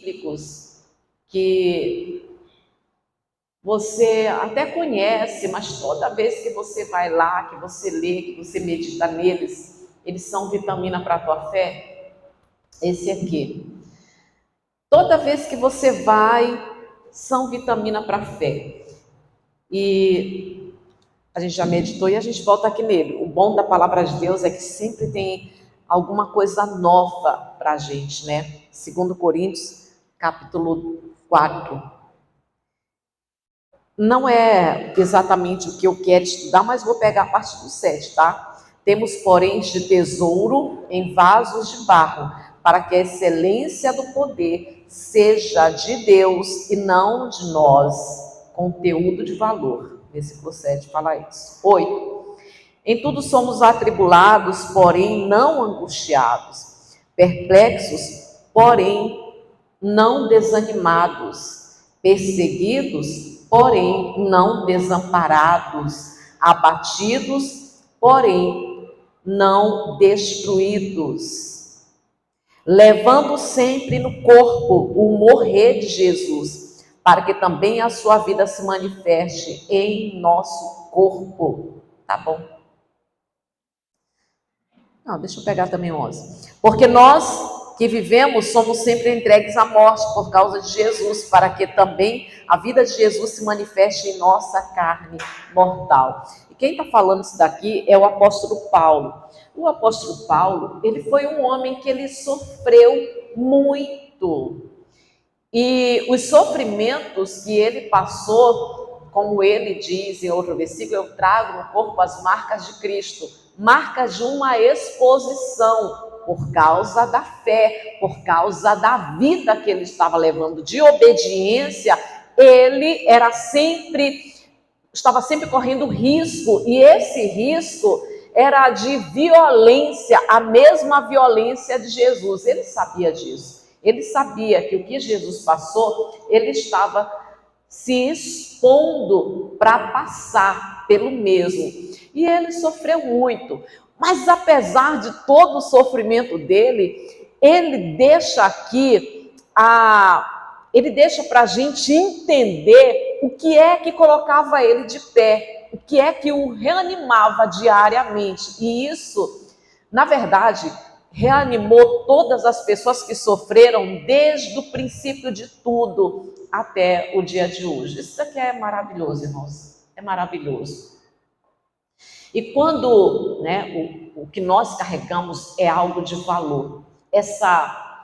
bíblicos que você até conhece, mas toda vez que você vai lá, que você lê, que você medita neles, eles são vitamina para a tua fé. Esse aqui. Toda vez que você vai, são vitamina para a fé. E a gente já meditou e a gente volta aqui nele. O bom da palavra de Deus é que sempre tem alguma coisa nova para a gente, né? 2 Coríntios, capítulo 4. Não é exatamente o que eu quero estudar, mas vou pegar a parte do 7, tá? Temos, porém, de tesouro em vasos de barro, para que a excelência do poder seja de Deus e não de nós. Conteúdo de valor. Versículo 7 fala isso. 8. Em tudo somos atribulados, porém não angustiados, perplexos, porém não desanimados, perseguidos, porém não desamparados, abatidos, porém não destruídos, levando sempre no corpo o morrer de Jesus, para que também a sua vida se manifeste em nosso corpo. Tá bom? Não, deixa eu pegar também 11. Porque nós que vivemos somos sempre entregues à morte por causa de Jesus, para que também a vida de Jesus se manifeste em nossa carne mortal. E quem está falando isso daqui é o apóstolo Paulo. O apóstolo Paulo, ele foi um homem que ele sofreu muito. E os sofrimentos que ele passou, como ele diz em outro versículo, eu trago no corpo as marcas de Cristo, marcas de uma exposição, por causa da fé, por causa da vida que ele estava levando de obediência. Ele estava sempre correndo risco, e esse risco era de violência, a mesma violência de Jesus. Ele sabia disso. Ele sabia que o que Jesus passou, ele estava se expondo para passar pelo mesmo. E ele sofreu muito. Mas apesar de todo o sofrimento dele, ele deixa aqui, ele deixa para a gente entender o que é que colocava ele de pé, o que é que o reanimava diariamente. E isso, na verdade, reanimou todas as pessoas que sofreram desde o princípio de tudo até o dia de hoje. Isso daqui é maravilhoso, irmãos. É maravilhoso. E quando, né, o que nós carregamos é algo de valor, essa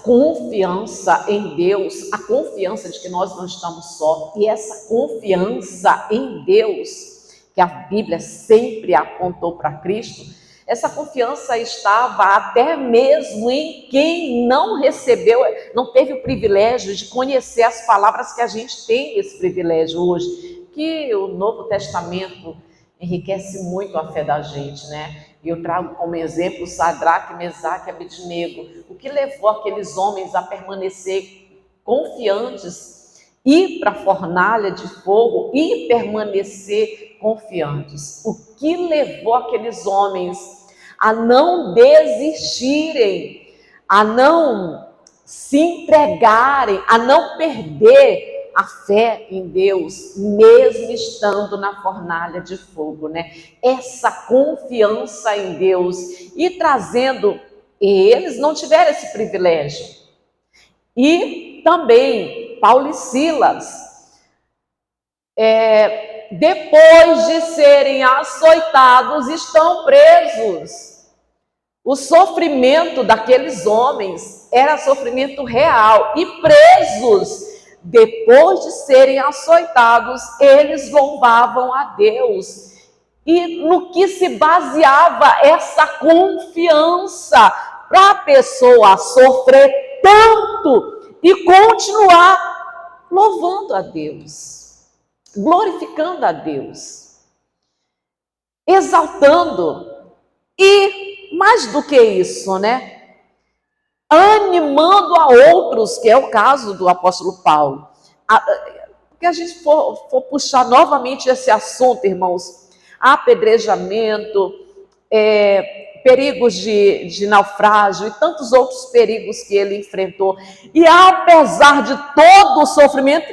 confiança em Deus, a confiança de que nós não estamos só, e essa confiança em Deus, que a Bíblia sempre apontou para Cristo, essa confiança estava até mesmo em quem não recebeu, não teve o privilégio de conhecer as palavras que a gente tem esse privilégio hoje, que o Novo Testamento enriquece muito a fé da gente, né? E eu trago como exemplo Sadraque, Mesaque e Abednego. O que levou aqueles homens a permanecer confiantes, ir para a fornalha de fogo e permanecer confiantes? O que levou aqueles homens a não desistirem, a não se entregarem, a não perder a fé em Deus, mesmo estando na fornalha de fogo, né? Essa confiança em Deus e trazendo, eles não tiveram esse privilégio. E também Paulo e Silas, depois de serem açoitados, estão presos. O sofrimento daqueles homens era sofrimento real, e presos, depois de serem açoitados, eles louvavam a Deus. E no que se baseava essa confiança para a pessoa sofrer tanto e continuar louvando a Deus, glorificando a Deus, exaltando, e mais do que isso, né? Animando a outros, que é o caso do apóstolo Paulo. Porque a gente for puxar novamente esse assunto, irmãos, apedrejamento, perigos de naufrágio e tantos outros perigos que ele enfrentou. E apesar de todo o sofrimento,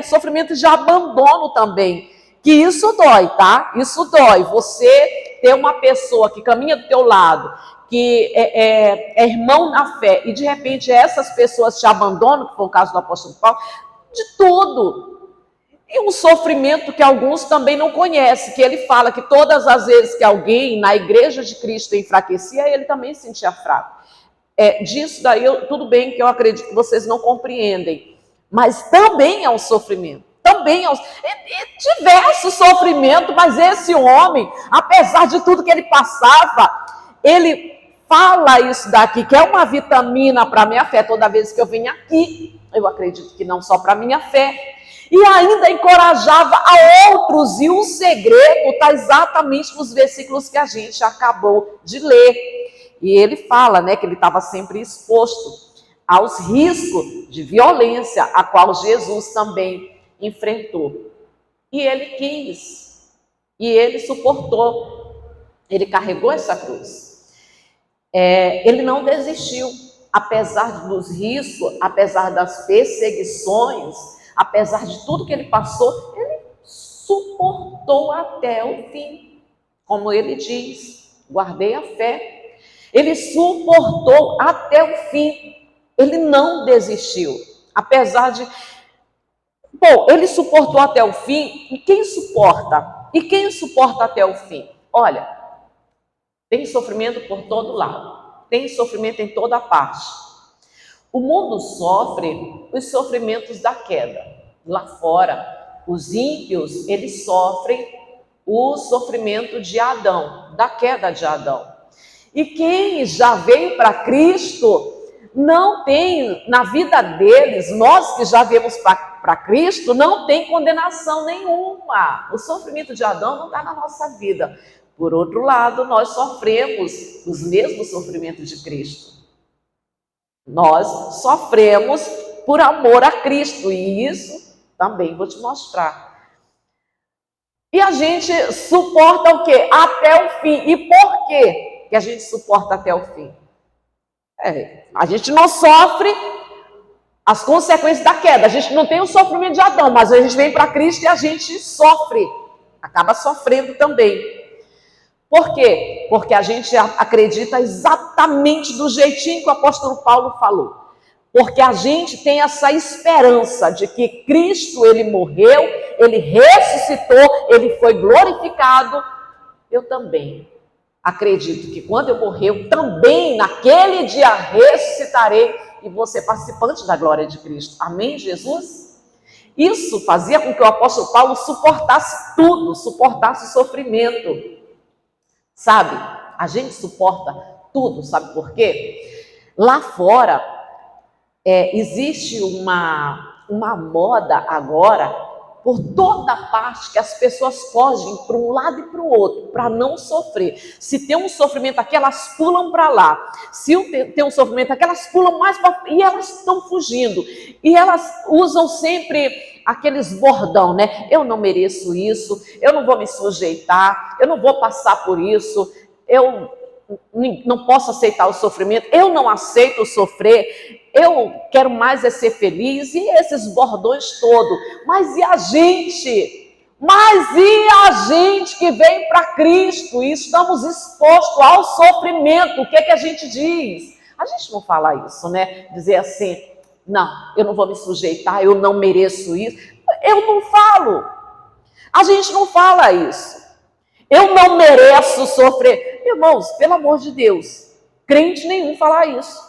sofrimento de abandono também, que isso dói, tá? Isso dói. Você ter uma pessoa que caminha do teu lado, que é irmão na fé, e de repente essas pessoas te abandonam, que foi o caso do apóstolo Paulo, de tudo. E um sofrimento que alguns também não conhecem, que ele fala que todas as vezes que alguém na igreja de Cristo enfraquecia, ele também se sentia fraco. Disso daí, tudo bem que eu acredito que vocês não compreendem, mas também é um sofrimento. Também é diversos sofrimentos, mas esse homem, apesar de tudo que ele passava, ele fala isso daqui, que é uma vitamina para a minha fé. Toda vez que eu venho aqui, eu acredito que não só para a minha fé, e ainda encorajava a outros, e o segredo está exatamente nos versículos que a gente acabou de ler. E ele fala, né, que ele estava sempre exposto aos riscos de violência, a qual Jesus também enfrentou. E ele quis, e ele suportou, ele carregou essa cruz. Ele não desistiu, apesar dos riscos, apesar das perseguições, apesar de tudo que ele passou, ele suportou até o fim. Como ele diz, guardei a fé. Ele suportou até o fim. Ele não desistiu, apesar de... Bom, ele suportou até o fim, e quem suporta? E quem suporta até o fim? Olha, tem sofrimento por todo lado, tem sofrimento em toda parte. O mundo sofre os sofrimentos da queda. Lá fora, os ímpios, eles sofrem o sofrimento de Adão, da queda de Adão. E quem já veio para Cristo, não tem, na vida deles, nós que já viemos para Cristo, não tem condenação nenhuma. O sofrimento de Adão não está na nossa vida. Por outro lado, nós sofremos os mesmos sofrimentos de Cristo. Nós sofremos por amor a Cristo, e isso também vou te mostrar. E a gente suporta o quê? Até o fim. E por quê que a gente suporta até o fim? A gente não sofre as consequências da queda, a gente não tem o sofrimento de Adão, mas a gente vem para Cristo e a gente sofre, acaba sofrendo também. Por quê? Porque a gente acredita exatamente do jeitinho que o apóstolo Paulo falou. Porque a gente tem essa esperança de que Cristo, ele morreu, ele ressuscitou, ele foi glorificado. Eu também acredito que quando eu morrer, eu também naquele dia ressuscitarei e vou ser participante da glória de Cristo. Amém, Jesus? Isso fazia com que o apóstolo Paulo suportasse tudo, suportasse o sofrimento. Sabe, a gente suporta tudo, sabe por quê? Lá fora, existe uma moda agora, por toda parte, que as pessoas fogem para um lado e para o outro, para não sofrer. Se tem um sofrimento aqui, elas pulam para lá. Se tem um sofrimento aqui, elas pulam mais para... E elas estão fugindo. E elas usam sempre aqueles bordão, né? Eu não mereço isso, eu não vou me sujeitar, eu não vou passar por isso, eu não posso aceitar o sofrimento, eu não aceito sofrer, eu quero mais é ser feliz, e esses bordões todos. Mas e a gente? Mas e a gente que vem para Cristo e estamos expostos ao sofrimento? O que é que a gente diz? A gente não fala isso, né? Dizer assim, não, eu não vou me sujeitar, eu não mereço isso. Eu não falo. A gente não fala isso. Eu não mereço sofrer. Irmãos, pelo amor de Deus, crente nenhum fala isso.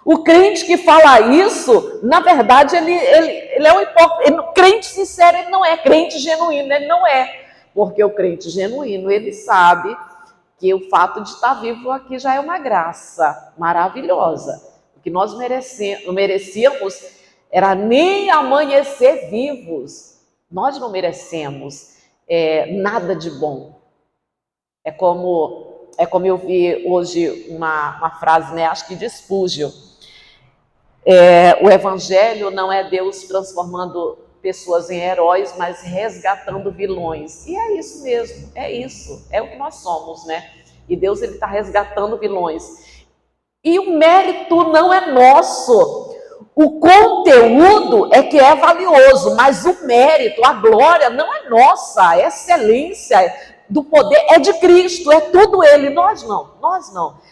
O crente que fala isso, na verdade, ele é um hipócrita. Crente sincero, ele não é. Crente genuíno, ele não é. Porque o crente genuíno, ele sabe que o fato de estar vivo aqui já é uma graça maravilhosa. O que nós merecíamos era nem amanhecer vivos. Nós não merecemos nada de bom. É como eu vi hoje uma frase, né, acho que de Spurgeon. O evangelho não é Deus transformando pessoas em heróis, mas resgatando vilões. E é isso mesmo, é isso, é o que nós somos, né? E Deus está resgatando vilões. E o mérito não é nosso. O conteúdo é que é valioso, mas o mérito, a glória não é nossa. A excelência do poder é de Cristo, é tudo Ele. Nós não.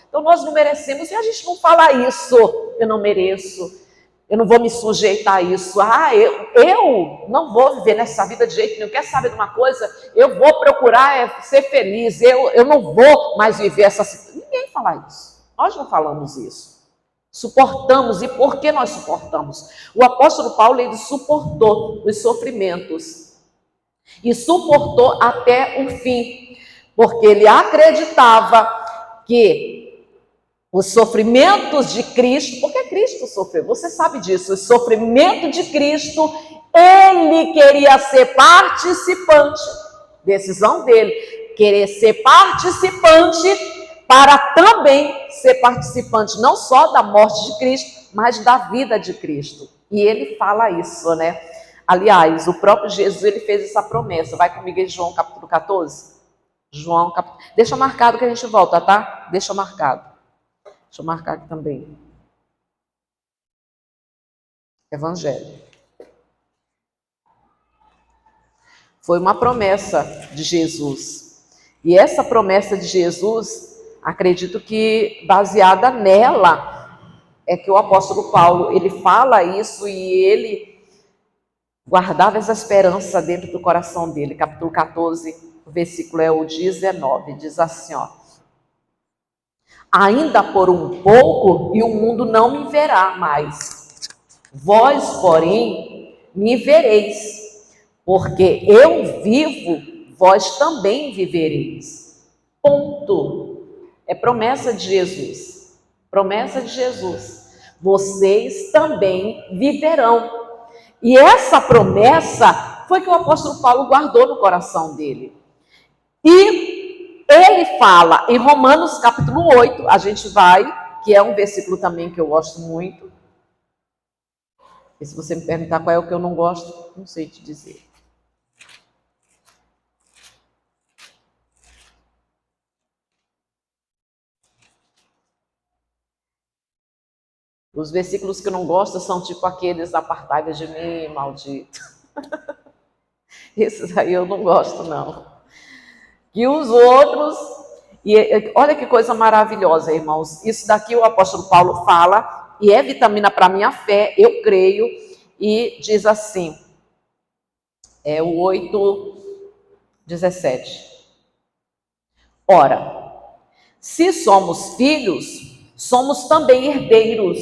Então nós não merecemos, e a gente não fala isso. Eu não mereço. Eu não vou me sujeitar a isso. Eu não vou viver nessa vida de jeito nenhum. Quer saber de uma coisa? Eu vou procurar ser feliz. Eu não vou mais viver essa situação. Ninguém fala isso. Nós não falamos isso. Suportamos. E por que nós suportamos? O apóstolo Paulo, ele suportou os sofrimentos. E suportou até o fim. Porque ele acreditava que os sofrimentos de Cristo, porque Cristo sofreu, você sabe disso, o sofrimento de Cristo, ele queria ser participante, decisão dele, querer ser participante para também ser participante não só da morte de Cristo, mas da vida de Cristo. E ele fala isso, né? Aliás, o próprio Jesus, ele fez essa promessa. Vai comigo em João capítulo 14? João capítulo... Deixa marcado que a gente volta, tá? Deixa marcado. Deixa eu marcar aqui também. Evangelho. Foi uma promessa de Jesus. E essa promessa de Jesus, acredito que baseada nela, é que o apóstolo Paulo, ele fala isso e ele guardava essa esperança dentro do coração dele. Capítulo 14, o versículo é o 19, diz assim, ó. Ainda por um pouco, e o mundo não me verá mais. Vós, porém, me vereis, porque eu vivo, vós também vivereis. Ponto. É promessa de Jesus. Promessa de Jesus. Vocês também viverão. E essa promessa foi que o apóstolo Paulo guardou no coração dele. E ele fala em Romanos capítulo 8, a gente vai, que é um versículo também que eu gosto muito. E se você me perguntar qual é o que eu não gosto, não sei te dizer. Os versículos que eu não gosto são tipo aqueles: apartai-vos de mim, maldito. Esses aí eu não gosto, não. Que os outros, e olha que coisa maravilhosa, irmãos, isso daqui o apóstolo Paulo fala, e é vitamina para a minha fé, eu creio, e diz assim, é o 8:17. Ora, se somos filhos, somos também herdeiros,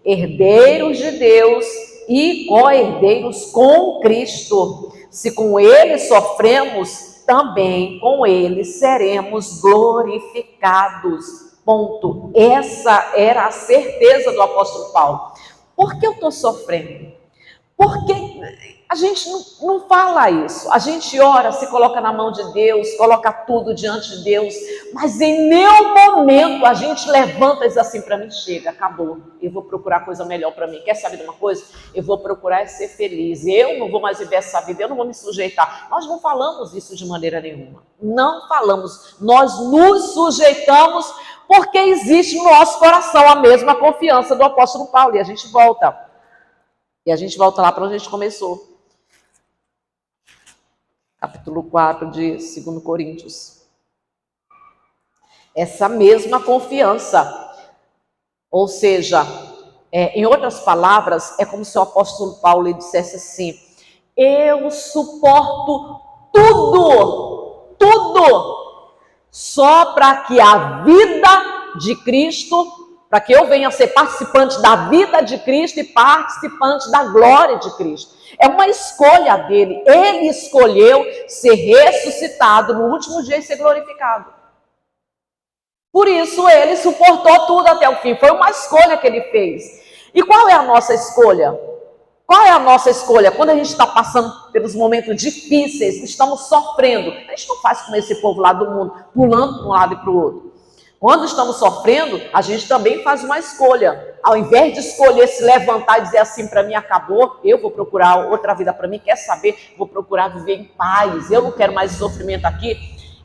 herdeiros de Deus e co-herdeiros com Cristo. Se com Ele sofremos, também com Ele seremos glorificados. Ponto. Essa era a certeza do apóstolo Paulo. Por que eu estou sofrendo? Porque a gente não fala isso. A gente ora, se coloca na mão de Deus, coloca tudo diante de Deus, mas em nenhum momento a gente levanta e diz assim: para mim chega, acabou, eu vou procurar coisa melhor para mim. Quer saber de uma coisa? Eu vou procurar ser feliz, eu não vou mais viver essa vida, eu não vou me sujeitar. Nós não falamos isso de maneira nenhuma, não falamos, nós nos sujeitamos porque existe no nosso coração a mesma confiança do apóstolo Paulo. E a gente volta lá para onde a gente começou. Capítulo 4 de 2 Coríntios. Essa mesma confiança. Ou seja, em outras palavras, é como se o apóstolo Paulo dissesse assim: eu suporto tudo, só para que a vida de Cristo, para que eu venha a ser participante da vida de Cristo e participante da glória de Cristo. É uma escolha dele. Ele escolheu ser ressuscitado no último dia e ser glorificado. Por isso ele suportou tudo até o fim. Foi uma escolha que ele fez. E qual é a nossa escolha? Qual é a nossa escolha? Quando a gente está passando pelos momentos difíceis, estamos sofrendo, a gente não faz como esse povo lá do mundo, pulando para um lado e para o outro. Quando estamos sofrendo, a gente também faz uma escolha. Ao invés de escolher se levantar e dizer assim: para mim acabou, eu vou procurar outra vida para mim, quer saber? Vou procurar viver em paz, eu não quero mais sofrimento aqui.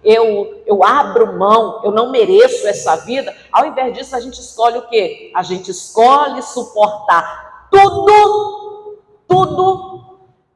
eu abro mão, eu não mereço essa vida. Ao invés disso, a gente escolhe o quê? A gente escolhe suportar tudo,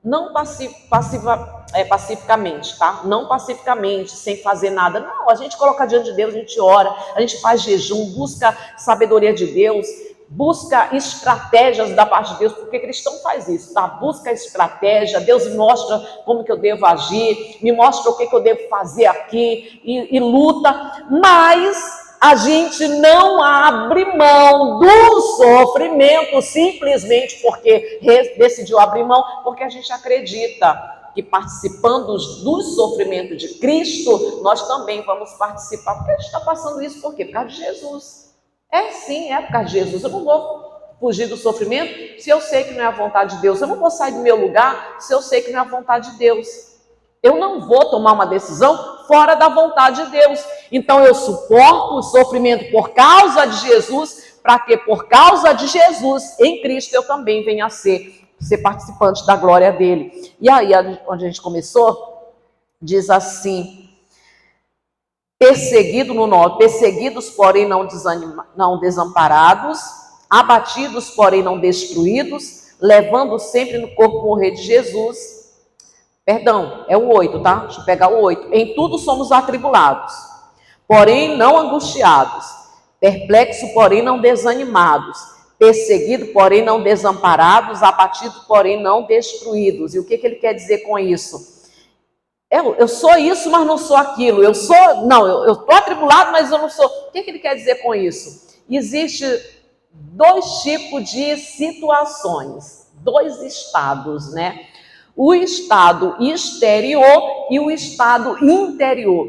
não pacificamente, tá? Não pacificamente, sem fazer nada. Não, a gente coloca diante de Deus, a gente ora, a gente faz jejum, busca sabedoria de Deus, busca estratégias da parte de Deus, porque cristão faz isso, tá? Busca estratégia, Deus me mostra como que eu devo agir, me mostra o que eu devo fazer aqui, e luta, mas a gente não abre mão do sofrimento simplesmente porque decidiu abrir mão, porque a gente acredita que participando do sofrimento de Cristo, nós também vamos participar, porque a gente está passando isso por quê? Por causa de Jesus. Sim, é por causa de Jesus. Eu não vou fugir do sofrimento se eu sei que não é a vontade de Deus. Eu não vou sair do meu lugar se eu sei que não é a vontade de Deus. Eu não vou tomar uma decisão fora da vontade de Deus. Então eu suporto o sofrimento por causa de Jesus, para que por causa de Jesus, em Cristo, eu também venha a ser participante da glória dele. E aí, onde a gente começou, diz assim: perseguidos, porém não desamparados, abatidos, porém não destruídos, levando sempre no corpo morrer de Jesus. Perdão, é o 8, tá? Deixa eu pegar o 8. Em tudo somos atribulados, porém não angustiados, perplexos, porém não desanimados, perseguidos, porém não desamparados, abatidos, porém não destruídos. E o que ele quer dizer com isso? Eu sou isso, mas não sou aquilo. Eu estou atribulado, mas eu não sou. O que ele quer dizer com isso? Existe 2 tipos de situações, 2 estados, né? O estado exterior e o estado interior.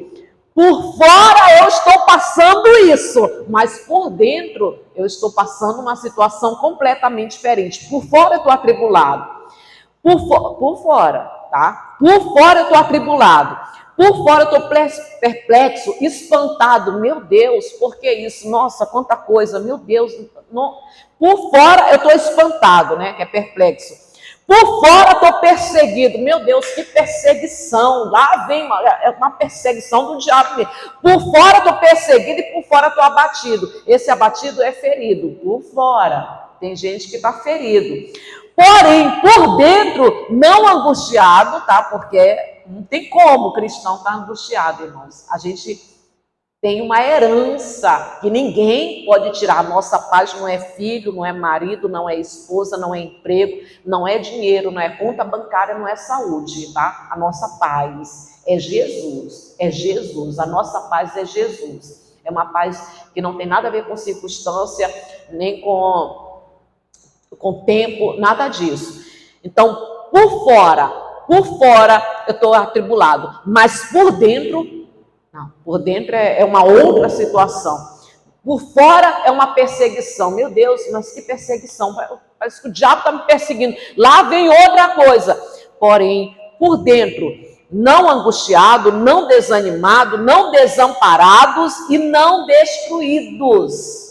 Por fora eu estou passando isso, mas por dentro eu estou passando uma situação completamente diferente. Por fora eu estou atribulado. Por fora, tá? Por fora eu estou atribulado. Por fora eu estou perplexo, espantado. Meu Deus, por que isso? Nossa, quanta coisa, meu Deus. Não. Por fora eu estou espantado, né? Que é perplexo. Por fora estou perseguido. Meu Deus, que perseguição. Lá vem uma perseguição do diabo mesmo. Por fora estou perseguido e por fora estou abatido. Esse abatido é ferido. Por fora. Tem gente que está ferido. Porém, por dentro, não angustiado, tá? Porque não tem como o cristão estar angustiado, irmãos. A gente tem uma herança que ninguém pode tirar. A nossa paz não é filho, não é marido, não é esposa, não é emprego, não é dinheiro, não é conta bancária, não é saúde, tá? A nossa paz é Jesus, é Jesus. A nossa paz é Jesus. É uma paz que não tem nada a ver com circunstância, nem com tempo, nada disso. Então, por fora eu estou atribulado, mas por dentro, não, por dentro é uma outra situação. Por fora é uma perseguição. Meu Deus, mas que perseguição, parece que o diabo está me perseguindo. Lá vem outra coisa. Porém, por dentro, não angustiado, não desanimado, não desamparados e não destruídos.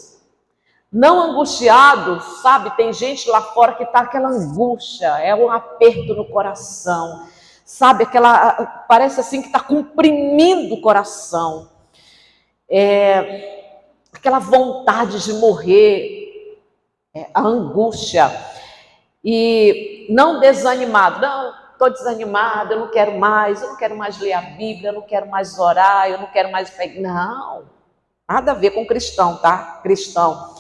Não angustiado, sabe? Tem gente lá fora que está aquela angústia, é um aperto no coração, sabe? Parece assim que está comprimindo o coração, aquela vontade de morrer, a angústia. E não desanimado, não, estou desanimado, eu não quero mais ler a Bíblia, eu não quero mais orar, eu não quero mais pegar. Não, nada a ver com cristão, tá? Cristão.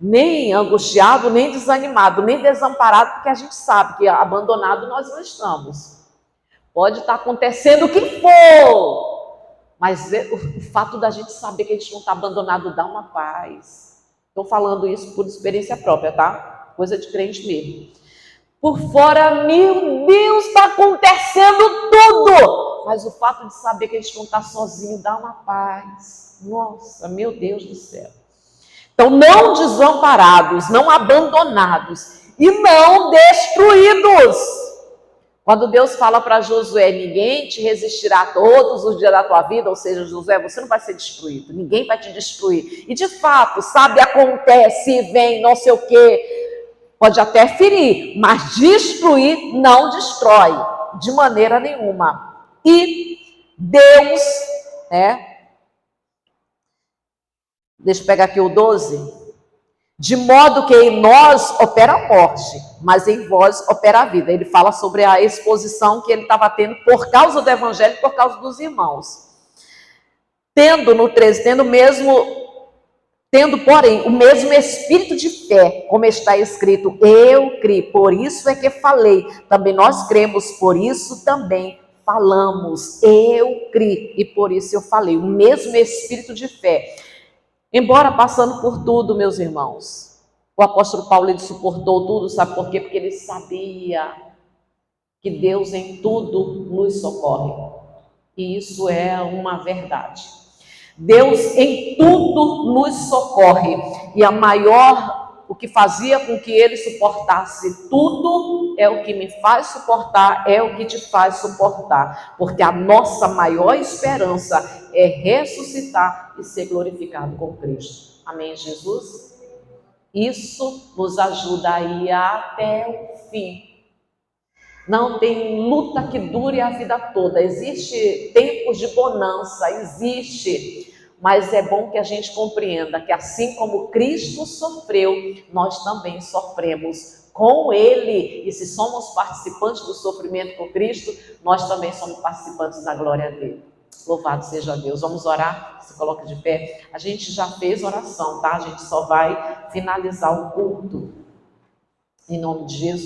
Nem angustiado, nem desanimado, nem desamparado, porque a gente sabe que abandonado nós não estamos. Pode estar acontecendo o que for, mas o fato da gente saber que a gente não está abandonado dá uma paz. Estou falando isso por experiência própria, tá? Coisa de crente mesmo. Por fora, meu Deus, está acontecendo tudo, mas o fato de saber que a gente não está sozinho dá uma paz. Nossa, meu Deus do céu. Então, não desamparados, não abandonados e não destruídos. Quando Deus fala para Josué, ninguém te resistirá todos os dias da tua vida, ou seja, Josué, você não vai ser destruído, ninguém vai te destruir. E de fato, sabe, acontece, vem, não sei o quê, pode até ferir, mas destruir não destrói, de maneira nenhuma. E Deus, né? Deixa eu pegar aqui o 12. De modo que em nós opera a morte, mas em vós opera a vida. Ele fala sobre a exposição que ele estava tendo por causa do evangelho, por causa dos irmãos. Tendo, no 13, tendo, porém, o mesmo espírito de fé, como está escrito, eu criei, por isso é que falei. Também nós cremos, por isso também falamos. Eu criei, e por isso eu falei. O mesmo espírito de fé. Embora passando por tudo, meus irmãos, o apóstolo Paulo, ele suportou tudo, sabe por quê? Porque ele sabia que Deus em tudo nos socorre. E isso é uma verdade. Deus em tudo nos socorre. E o que fazia com que ele suportasse tudo, é o que me faz suportar, é o que te faz suportar. Porque a nossa maior esperança é ressuscitar e ser glorificado com Cristo. Amém, Jesus? Isso nos ajuda a ir até o fim. Não tem luta que dure a vida toda. Existe tempos de bonança, existe. Mas é bom que a gente compreenda que assim como Cristo sofreu, nós também sofremos com Ele. E se somos participantes do sofrimento com Cristo, nós também somos participantes da glória dele. Louvado seja Deus. Vamos orar? Se coloca de pé. A gente já fez oração, tá? A gente só vai finalizar o culto. Em nome de Jesus.